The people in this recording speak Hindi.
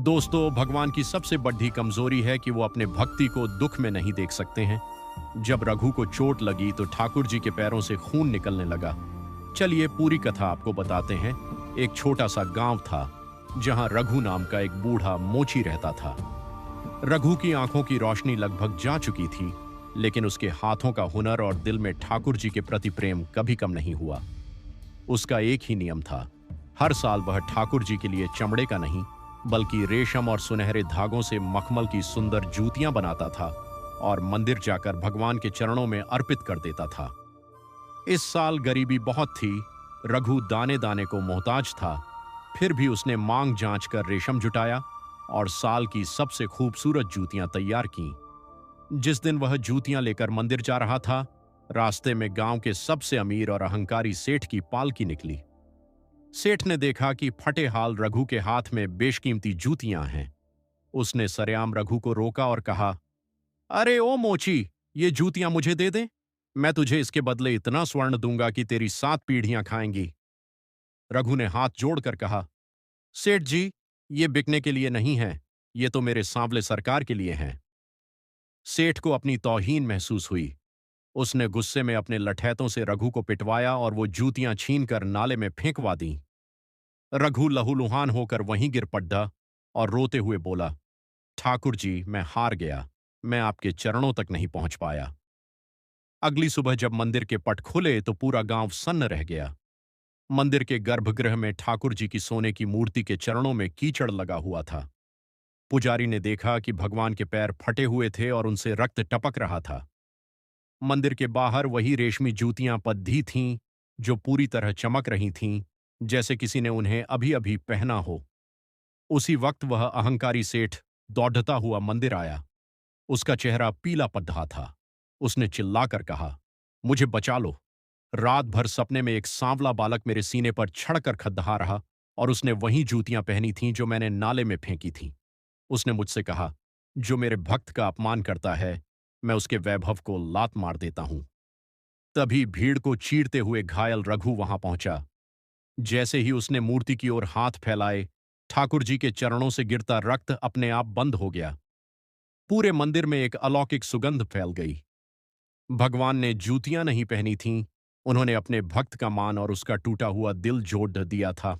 दोस्तों, भगवान की सबसे बड़ी कमजोरी है कि वो अपने भक्ति को दुख में नहीं देख सकते हैं। जब रघु को चोट लगी तो ठाकुर जी के पैरों से खून निकलने लगा। चलिए पूरी कथा आपको बताते हैं। एक छोटा सा गांव था जहां रघु नाम का एक बूढ़ा मोची रहता था। रघु की आंखों की रोशनी लगभग जा चुकी थी, लेकिन उसके हाथों का हुनर और दिल में ठाकुर जी के प्रति प्रेम कभी कम नहीं हुआ। उसका एक ही नियम था, हर साल वह ठाकुर जी के लिए चमड़े का नहीं बल्कि रेशम और सुनहरे धागों से मखमल की सुंदर जूतियां बनाता था और मंदिर जाकर भगवान के चरणों में अर्पित कर देता था। इस साल गरीबी बहुत थी, रघु दाने दाने को मोहताज था। फिर भी उसने मांग जांच कर रेशम जुटाया और साल की सबसे खूबसूरत जूतियां तैयार कीं। जिस दिन वह जूतियां लेकर मंदिर जा रहा था, रास्ते में गांव के सबसे अमीर और अहंकारी सेठ की पालकी निकली। सेठ ने देखा कि फटे हाल रघु के हाथ में बेशकीमती जूतियां हैं। उसने सरेआम रघु को रोका और कहा, अरे ओ मोची, ये जूतियां मुझे दे दे। मैं तुझे इसके बदले इतना स्वर्ण दूंगा कि तेरी 7 पीढ़ियां खाएंगी। रघु ने हाथ जोड़कर कहा, सेठ जी, ये बिकने के लिए नहीं है, ये तो मेरे सांवले सरकार के लिए हैं। सेठ को अपनी तौहीन महसूस हुई। उसने गुस्से में अपने लठैतों से रघु को पिटवाया और वो जूतियां छीनकर नाले में फेंकवा दी। रघु लहूलुहान होकर वहीं गिर पड़ा और रोते हुए बोला, ठाकुर जी, मैं हार गया। मैं आपके चरणों तक नहीं पहुंच पाया। अगली सुबह जब मंदिर के पट खुले तो पूरा गांव सन्न रह गया। मंदिर के गर्भगृह में ठाकुर जी की सोने की मूर्ति के चरणों में कीचड़ लगा हुआ था। पुजारी ने देखा कि भगवान के पैर फटे हुए थे और उनसे रक्त टपक रहा था। मंदिर के बाहर वही रेशमी जूतियां पद्धी थीं, जो पूरी तरह चमक रही थीं, जैसे किसी ने उन्हें अभी अभी पहना हो। उसी वक्त वह अहंकारी सेठ दौड़ता हुआ मंदिर आया। उसका चेहरा पीला पड़ रहा था। उसने चिल्लाकर कहा, मुझे बचा लो। रात भर सपने में एक सांवला बालक मेरे सीने पर छड़कर खद्दहा रहा और उसने वही जूतियां पहनी थीं जो मैंने नाले में फेंकी थीं। उसने मुझसे कहा, जो मेरे भक्त का अपमान करता है, मैं उसके वैभव को लात मार देता हूं। तभी भीड़ को चीरते हुए घायल रघु वहां पहुंचा। जैसे ही उसने मूर्ति की ओर हाथ फैलाए, ठाकुर जी के चरणों से गिरता रक्त अपने आप बंद हो गया। पूरे मंदिर में एक अलौकिक सुगंध फैल गई। भगवान ने जूतियां नहीं पहनी थीं, उन्होंने अपने भक्त का मान और उसका टूटा हुआ दिल जोड़ दिया था।